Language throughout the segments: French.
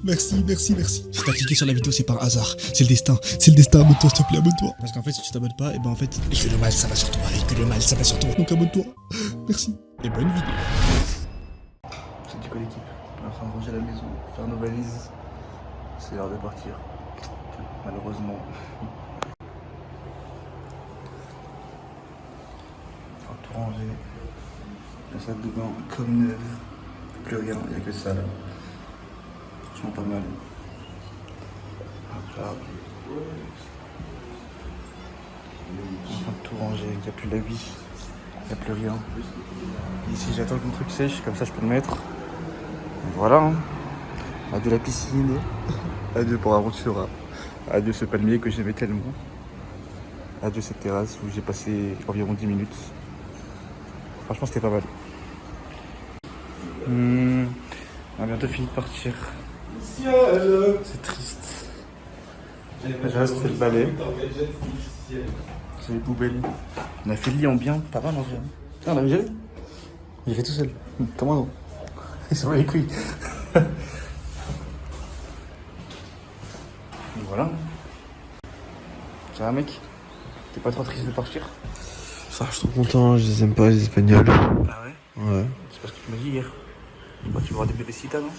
Merci, merci, merci. Si t'as cliqué sur la vidéo, c'est par hasard. C'est le destin. C'est le destin. Abonne-toi, s'il te plaît, abonne-toi. Parce qu'en fait, si tu t'abonnes pas, et ben en fait, que le mal, ça va sur toi. Et que le mal, ça va sur toi. Donc abonne-toi. Merci. Et bonne vidéo. C'est du collectif. On est en train de ranger la maison, faire nos valises. C'est l'heure de partir. Malheureusement. On va tout ranger. La salle de bain comme neuve. Plus rien, il n'y a que ça là. Franchement pas mal. Hop là. On est en train de tout ranger, il n'y a plus d'habits. Il n'y a plus rien. Ici j'attends que mon truc sèche, comme ça je peux le mettre. Et voilà. Hein. Adieu la piscine. Adieu pour Aventura. Adieu ce palmier que j'aimais tellement. Adieu cette terrasse où j'ai passé environ 10 minutes. Franchement c'était pas mal. On a bientôt fini de partir. C'est triste. Déjà c'était le balai. C'est les poubelles. On a fait le lit en bien, pas mal en vrai. Tiens, on avait géré. J'ai fait tout seul. Comment non? Ils sont les couilles. Voilà. Ça va mec? T'es pas trop triste de partir? Ça, je suis trop content, je les aime pas les Espagnols. Ah ouais? Ouais. C'est parce que tu m'as dit hier. Bah, tu vas voir des bébés cita, non?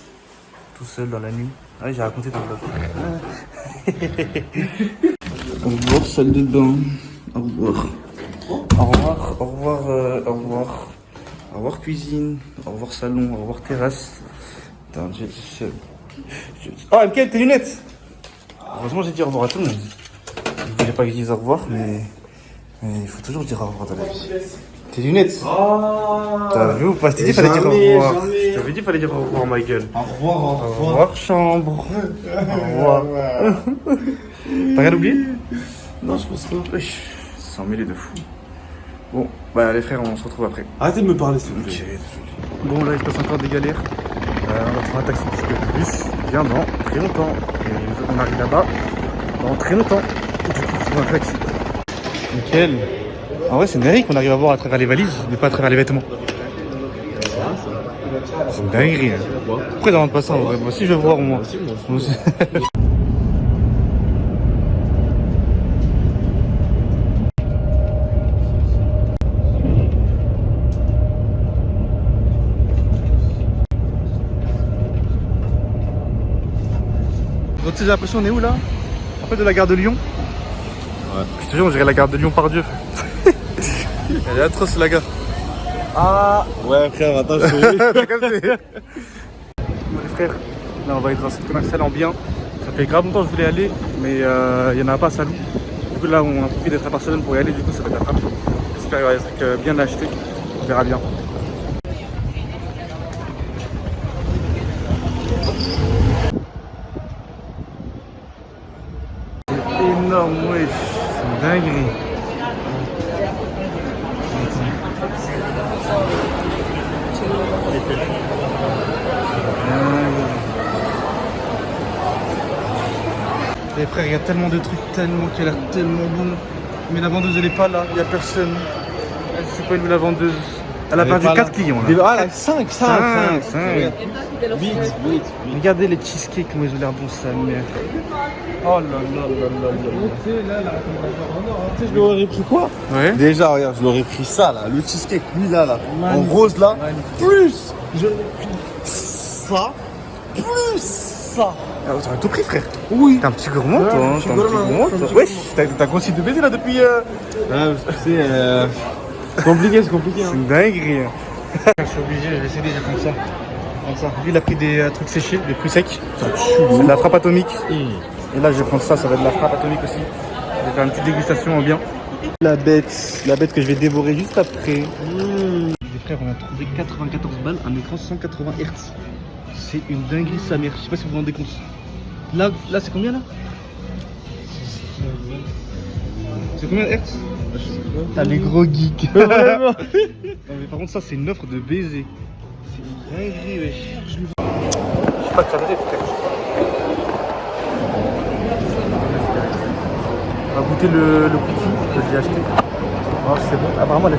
Tout seul dans la nuit. Ah ouais, j'ai raconté ton vlog. Au revoir, salle de bain. Au revoir. Au revoir, au revoir, au revoir. Au revoir, cuisine. Au revoir, salon. Au revoir, terrasse. Attends, oh, MK, tes lunettes! Heureusement, j'ai dit au revoir à tout le monde. Je voulais pas que je dise au revoir, mais il faut toujours dire au revoir dans la vie. Tes lunettes? Oh, t'as vu ou pas? Je t'ai dit qu'il fallait dire au revoir. Je t'avais dit qu'il fallait dire au revoir, ma gueule. Au revoir, au revoir. Au revoir, chambre. Au revoir. T'as rien oublié? Non, je pense pas. Sans mêler de fou. Bon, bah les frères, on se retrouve après. Arrêtez de me parler, s'il vous plaît. Okay. Bon, là, il se passe encore des galères. On va prendre un taxi parce que le bus vient dans très longtemps. Et on arrive là-bas dans très longtemps. Et du coup, il faut un taxi. Nickel. En vrai, c'est une dinguerie qu'on arrive à voir à travers les valises, mais pas à travers les vêtements. C'est une dinguerie. Hein. Pourquoi ils n'inventent pas ça en vrai? Moi aussi, je veux voir au moins. Moi aussi. Donc, j'ai l'impression, on est où là? En fait, de la gare de Lyon. Ouais. Je te jure, on dirait la gare de Lyon par Dieu. Elle est atroce la gare. Ah Ouais, frère, attends, je te t'as capté. Bon, les frères, là on va être dans un centre commercial en bien. Ça fait grave longtemps que je voulais aller, mais il n'y en a pas à Salou. Du coup là on a profité d'être à Barcelone pour y aller, du coup ça va être attrape. J'espère qu'il y aura des trucs bien à acheter. On verra bien. C'est énorme, wesh. C'est une dinguerie. Les frères, il y a tellement de trucs, tellement qui a l'air tellement bon. Mais la vendeuse elle est pas là, il n'y a personne. C'est pas une la vendeuse. Elle a perdu 4 clients là. Ah, 5. 5. Vite. Regardez les cheesecakes, comment ils ont l'air bons, sa mère. Oh là là. Tu sais, je l'aurais pris quoi? Ouais. Déjà, regarde, je l'aurais pris ça là, le cheesecake, lui là, en rose là. Plus, j'aurais pris ça, plus ça. Ah, t'aurais tout pris, frère. Oui. T'es un petit gourmand, toi. Hein. T'es un petit gourmand, toi. Wesh, t'as conçu de baiser là depuis. C'est compliqué, c'est compliqué. C'est une dinguerie. Je suis obligé, je vais essayer de prendre ça. Lui, il a pris des trucs séchés, des fruits secs. C'est de la frappe atomique. Et là, je vais prendre ça, ça va être de la frappe atomique aussi. Je vais faire une petite dégustation en bien. La bête que je vais dévorer juste après. Les frères, on a trouvé 94 balles, un écran 180 Hz. C'est une dinguerie, sa mère. Je sais pas si vous vous rendez compte. Là c'est combien là? C'est combien de Hertz? T'as les gros geeks. Non, mais par contre, ça, c'est une offre de baiser. C'est une dinguerie, wesh. Je sais pas de cadrer, frère. On va goûter le cookie que j'ai acheté. Oh, c'est bon. Ah, vraiment, mais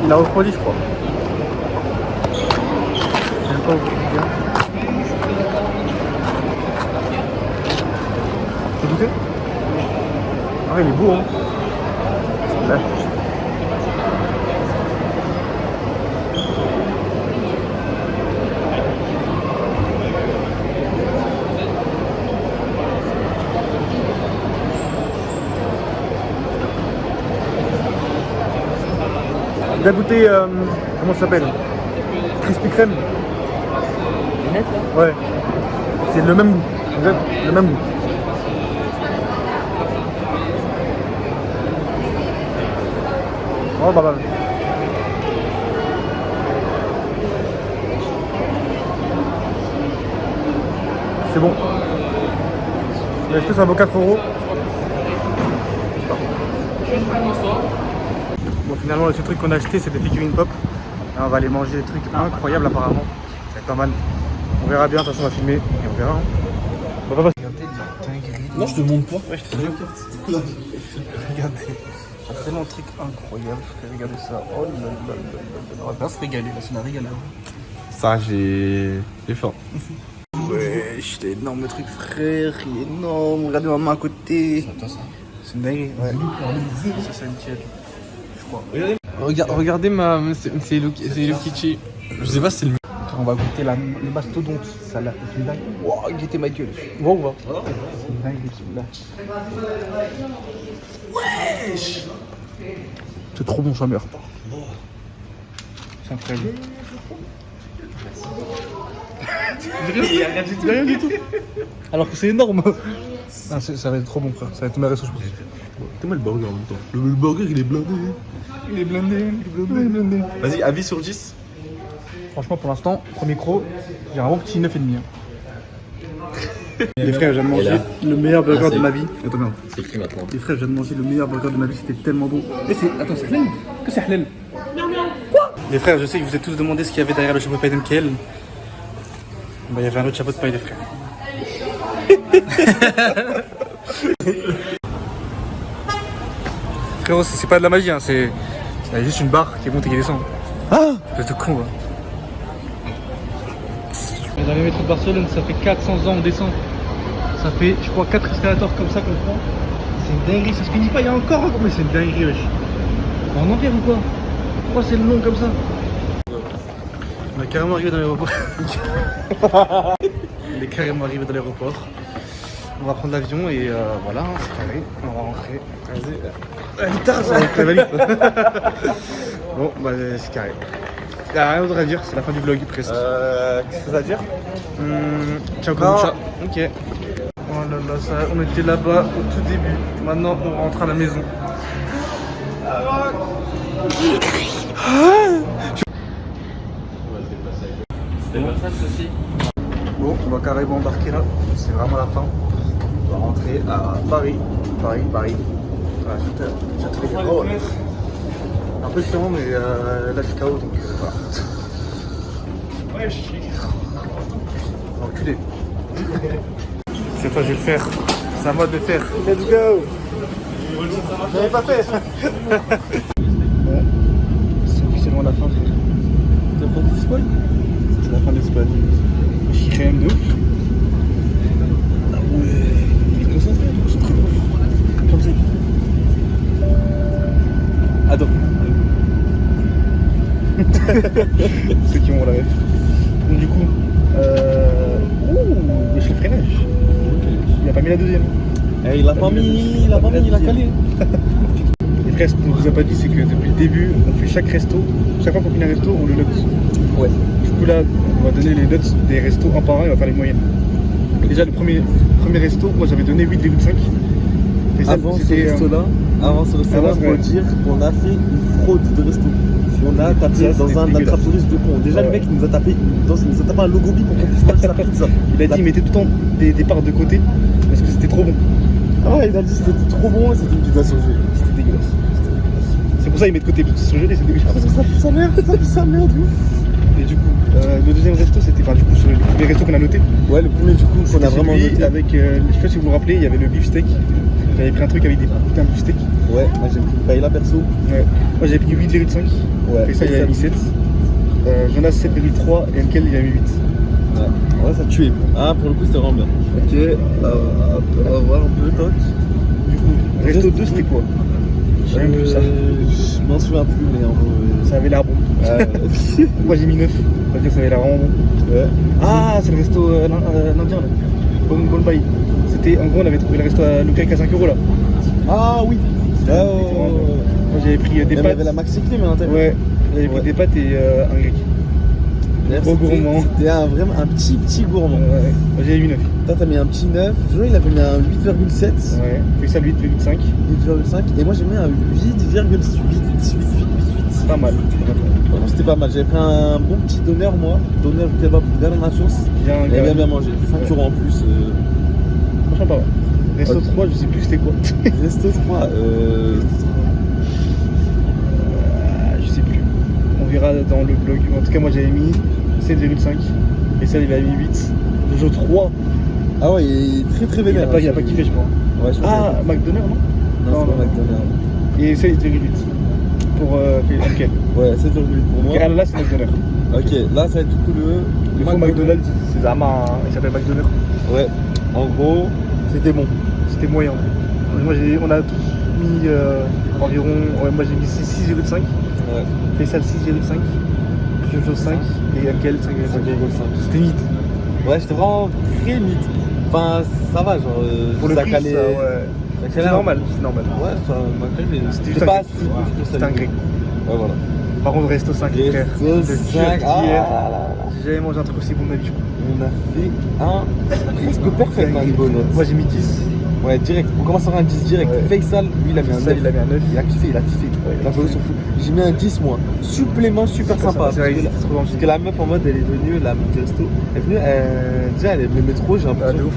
il a refroidi, je crois. J'aime pas ouvrir bien. Ah, il est beau, hein. Là. T'as goûté, comment ça s'appelle? Krispy Kreme. Net là? Ouais. C'est le même goût. Exact, le même goût. Oh, pas mal. C'est bon. Le resto, ça vaut 4 €. Bon, finalement, le seul truc qu'on a acheté, c'est des figurines pop. Là, on va aller manger des trucs incroyables, apparemment. Ça va être pas mal. On verra bien, de toute façon, on va filmer et on verra. On va pas passer. Là, je te montre pas. Ouais, je te dis. Regardez. C'est tellement un truc incroyable. Regardez ça. Oh là là là là. On va bien se régaler, là, c'est une régalade. Ça, j'ai faim. Wesh, c'est énorme truc, frère. Il est énorme. Regardez ma main à côté. C'est une dinguerie. Ouais. Ça, c'est une tienne. Je crois. Regardez c'est Hello Kitty. Je sais pas si c'est le On va goûter le mastodonte. Ça a l'air d'être une dingue. Wow, guettez ma gueule. Wow, wow. C'est une dingue, là. Wesh. C'est trop bon, ça meurt pas. C'est incroyable. Il y a rien du tout. Alors que c'est énorme. Ah, ça va être trop bon, frère. Ça va être ma resto, je pense. T'es mal le burger en même temps. Le burger, il est blindé. Il est blindé. Vas-y, avis sur 10. Franchement, pour l'instant, premier croc, j'ai un bon petit 9,5. Les frères, je viens de manger le meilleur burger de ma vie. Attends, merde. C'est écrit maintenant. Les frères, je viens de manger le meilleur burger de ma vie, c'était tellement bon. Et c'est. Attends, c'est halal? Que c'est halal? Quoi? Les frères, je sais que vous êtes tous demandé ce qu'il y avait derrière le chapeau de paille d'Mkel. Bah, il y avait un autre chapeau de paille, les frères. Frérot, c'est pas de la magie, hein, c'est juste une barre qui monte et qui descend. Ah! C'est de con, hein. Dans les métros de Barcelone, ça fait 400 ans on descend. Ça fait, je crois, 4 escalators comme ça qu'on prend. C'est une dinguerie, ça se finit pas, il y a encore un. Mais c'est une dinguerie, wesh. On en vient ou quoi? Pourquoi c'est long comme ça? On est carrément arrivé dans l'aéroport. On est carrément arrivé dans l'aéroport. On va prendre l'avion et voilà, c'est carré. On va rentrer. Vas-y. Putain, ça va être la valise. Bon, bah c'est carré. Il n'y a rien d'autre à dire, c'est la fin du vlog presque. Qu'est-ce que ça veut dire? Ciao, kombucha. Ok. Oh là là, ça, on était là-bas au tout début. Maintenant, on rentre à la maison. Bon, on va carrément embarquer là. C'est vraiment la fin. On va rentrer à Paris. Paris. Voilà, Châtelet. Un peu chiant, mais là je suis KO donc voilà. Ouais, je suis. Enculé. Cette fois je vais le faire. C'est à moi de le faire. Let's go. J'avais pas fait. Bon, c'est officiellement la fin. C'est la fin de l'Espagne. C'est la fin de l'Espagne. Je suis quand même de ouf. Ah ouais. Il est concentré de ouf. Comme ça. Adore. Ceux qui ont la rêve. Donc du coup, le freinage. Il a pas mis la deuxième. Eh, il a pas mis, il a calé. Les frères, ce qu'on vous a pas dit, c'est que depuis le début, on fait chaque resto. Chaque fois qu'on finit un resto, on le note. Ouais. Du coup là, on va donner les notes des restos un par un et on va faire les moyennes. Déjà le premier resto, moi j'avais donné 8,5. Avant ce resto-là, il faut dire qu'on a fait une fraude de resto. On a tapé dans un attrape-touriste de con. Déjà, le mec il nous a tapé un logo bip pour qu'on puisse manger sa pizza. Il a dit, il mettait tout le temps des parts de côté parce que c'était trop bon. Ah ouais, il a dit c'était trop bon et c'était une pizza surgelée. C'était dégueulasse. C'est pour ça qu'il met de côté, parce que surgelé, c'est dégueulasse. Ça pue sa merde, Et du coup, le deuxième resto, c'était du coup sur le premier resto qu'on a noté. Ouais, le premier du coup qu'on a vraiment noté. Avec, je sais pas si vous vous rappelez, il y avait le beef steak. J'avais pris un truc avec des putains de beef steak. Ouais, moi j'ai pris une paella perso. Ouais. Moi j'avais pris 8,5. Ouais. Et ça, il avait mis 7. Jonas 7,3 et Enkel il a mis 8. Ouais, ça tuait. Ah, pour le coup, c'était vraiment bien. Ok, on va voir un peu, toc. Du coup, Resto 2, c'était quoi? Je m'en souviens plus, mais en gros. Ça avait l'air bon. Moi j'ai mis 9. On va dire que ça avait l'air vraiment bon. Ouais. Ah, c'est le resto indien là. Bombay. C'était, en gros, on avait trouvé le resto à Locaïque à 5 € là. Ah oui. Moi j'avais pris des Il y pâtes. avait la maxi crème à l'intérieur. Ouais, j'avais pris des pâtes et un grec. Gros gourmand. C'était vraiment un petit gourmand. Ouais, moi j'avais mis 9. Toi, t'as mis un petit 9. Joe, il avait mis un 8,7. Ouais, fait ça 8,5. 8,5. Et moi, j'ai mis un 8,8. Pas mal. Vraiment, c'était pas mal. J'avais pris un bon petit donneur, moi. Donneur kebab vers la sauce. J'avais bien mangé. 5 € en plus. Franchement, pas mal. Resto 3, je sais plus c'était quoi. Resto 3. Je sais plus. On verra dans le blog. En tout cas, moi j'avais mis 7,5. Et ça, il avait mis 8. Le jeu 3. Ah ouais, il est très vénère. Il a pas kiffé, je crois. Ouais, je Ah, McDonald's, non? Non, c'est pas McDonald's. Et 7,8 pour lequel? Ouais, 7,8 pour moi. Ok, là c'est McDonald's. Ok, là ça va être du coup Le faux McDonald's, c'est Zama, hein. Il s'appelle McDonald's. Ouais, en gros, c'était bon. C'était moyen. On a tous mis environ. Ouais, moi j'ai mis 6,5. Ouais. Faisal 6,5. Jojo 5. Et Ankel 5,5. C'était vite. Ouais, j'étais vraiment très vite. Enfin, ça va, genre. Pour le ça prix, calait. ça, ouais. C'est normal, c'est normal. Ouais, ça m'a calé, mais C'était c'était pas si ouf que ça. C'était un grec. Ouais, voilà. Par contre, resto 5, frère. Resto 5. Ah, Hier, là, là, là. j'ai jamais mangé un truc aussi bon de ma vie, je crois. On a fait un presque perfect à niveau note. Moi j'ai mis 10. Ouais, direct. On commence par un 10 direct. Ouais. Faisal, lui, il a mis un 9. Il a mis un 9. Il a kiffé. Il a joué sur fou. J'ai mis un 10 moi. Supplément super sympa. C'est vrai, Parce que c'était trop gentil. Parce que la meuf en mode elle est venue, la meuf du resto, elle est venue, déjà elle aime le métro, j'ai Ah, l'impression. de ouf.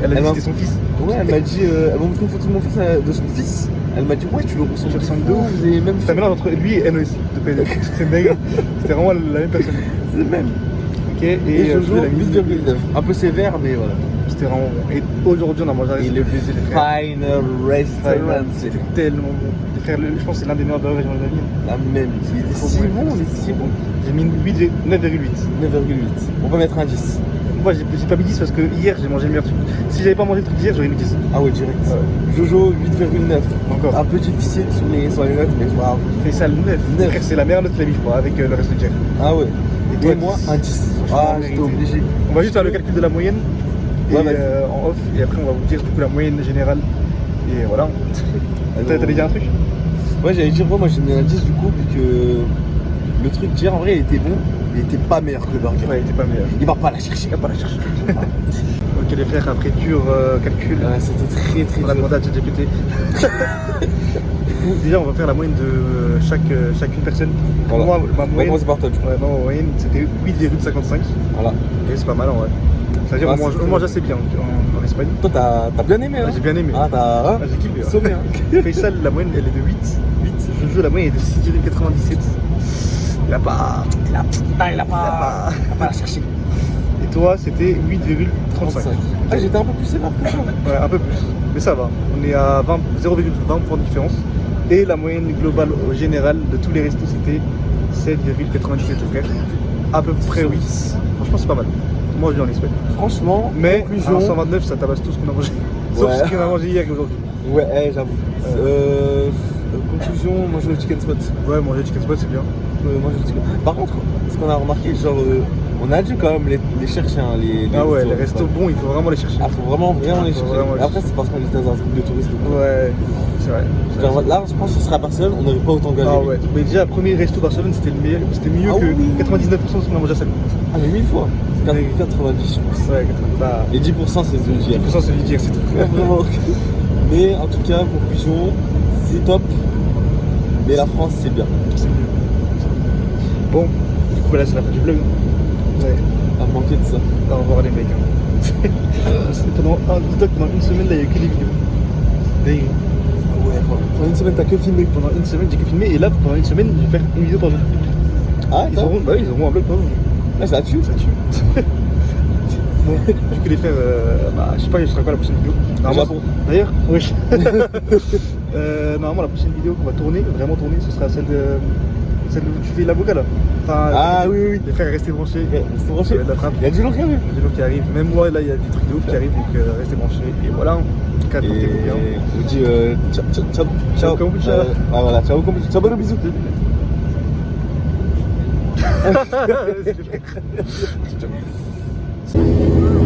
Elle a dit que c'était son fils. Ouais, elle m'a dit, elle m'a montré une photo de mon fils, de son fils. Elle m'a dit, ouais, tu le ressembles de ouf, vous avez même C'est un mélange entre lui et NOS de PD. C'est dingue. C'était vraiment la même personne. C'est le même. Ok, Et je joue 8,9. Un peu sévère, mais voilà. C'était vraiment bon. Et aujourd'hui, on a mangé un resto. Et le Final Restaurant, C'était tellement bon. Frère, je pense que c'est l'un des meilleurs burgers que j'ai mangé de ma vie. la même. Il est si bon, il est si bon. J'ai mis 9,8. 9,8. On va mettre un 10. Moi, j'ai pas mis 10 parce que hier, j'ai mangé le meilleur truc. Si j'avais pas mangé le truc d'hier, j'aurais mis 10. Ah ouais, direct. Ouais. Jojo 8,9. Encore. Un peu difficile sur les notes, mais c'est pas grave. Fait ça le 9. Frère, c'est la meilleure note de la vie, je crois, avec le reste de hier. Ah ouais. Et toi, moi, 10. un 10. Franchement, Ah, j'étais obligé. On va juste faire le calcul de la moyenne et, Ouais, vas-y. en off, et après on va vous dire du coup la moyenne générale. Et voilà. T'allais dire un truc? Ouais, j'allais dire, moi j'ai mis un 10 du coup, vu que le truc d'hier en vrai il était bon, mais il était pas meilleur que le burger. Ouais, il était pas meilleur. Il va pas la chercher. Il va pas la chercher. Ok les frères, après dur calcul, C'était très on a dur. demandé à ChatGPT. Du coup, déjà on va faire la moyenne de chacune personne. Voilà. Moi, ma On va moyenne, commencer par toi du coup. ouais, non, ma moyenne c'était 8,55. Voilà. Et c'est pas mal en vrai. C'est-à-dire Ah, on mange assez bien en Espagne. Toi t'as bien aimé hein? J'ai bien aimé. Ah t'as J'ai kiffé. sommé hein. Faisal, la moyenne elle est de 8. Jojo, la moyenne est de 6,97. Il a pas la chercher. Et toi, c'était 8,35. Ah j'étais un peu plus sévère que ça. Ouais, un peu plus. Mais ça va. On est à 0,20 points de différence. Et la moyenne globale générale de tous les restos, c'était 7,97 frère. À peu près oui. Franchement, c'est pas mal. Moi, je vis en Espagne. Franchement, Mais conclusion. à 129, ça tabasse tout ce qu'on a mangé. Sauf Ouais. ce qu'on a mangé hier et aujourd'hui. Ouais, j'avoue. Conclusion, moi je vais au chicken spot. Ouais, manger chicken spot, c'est bien. Moi, je dis que- Par contre, ce qu'on a remarqué, genre, on a dû quand même les chercher, hein, les Ah ouais, les restos. restos bons, il faut vraiment les chercher. Ah, faut vraiment les Faut chercher. vraiment les Et après, c'est parce qu'on est dans un truc de tourisme. Ouais, c'est vrai. Genre, là, je pense que ce serait à Barcelone, on n'aurait pas autant galéré. Ah ouais, mais déjà, premier resto Barcelone, c'était le meilleur, c'était mieux Ah que oui. 99% de ce qu'on a mangé à Salou. Ah, mais 1000 fois. 90, je pense. Ouais, 90. Bah, Et 10%, c'est celui d'hier. 10% c'est l'idée, c'est tout. Ouais, vraiment. Mais en tout cas, conclusion, c'est top. Mais la France, c'est bien. C'est mieux. Bon, du coup, là, c'est la fin du vlog. Ouais, À manquer de ça. au revoir les mecs. Hein. pendant une semaine, là, il n'y a que les vidéos. Dingue. Ouais, pendant une semaine, t'as que filmé. Pendant une semaine, j'ai que filmé, et là, pendant une semaine, je vais faire une vidéo par jour. Ah, Ils auront un vlog par jour. Ah, ça tue. Ça tue. Bon, du coup les frères, je sais pas, je serai quoi la prochaine vidéo. Japon. D'ailleurs, oui. Normalement la prochaine vidéo qu'on va tourner, vraiment tourner, ce sera celle celle où tu fais l'avocat là. Enfin, Ah oui, oui. les frères, restez branchés. Restez branchés. Ça va être la frappe. Il y a du lourd qui arrive. Il y a des jours qui arrivent. Même moi, là, il y a des trucs de ouf qui arrivent, donc restez branchés. Et voilà, en tout cas, Et portez-vous bien. je vous dis ciao. Ciao, kombucha. Voilà, ciao kombucha. Ciao, bon bisous. Ciao.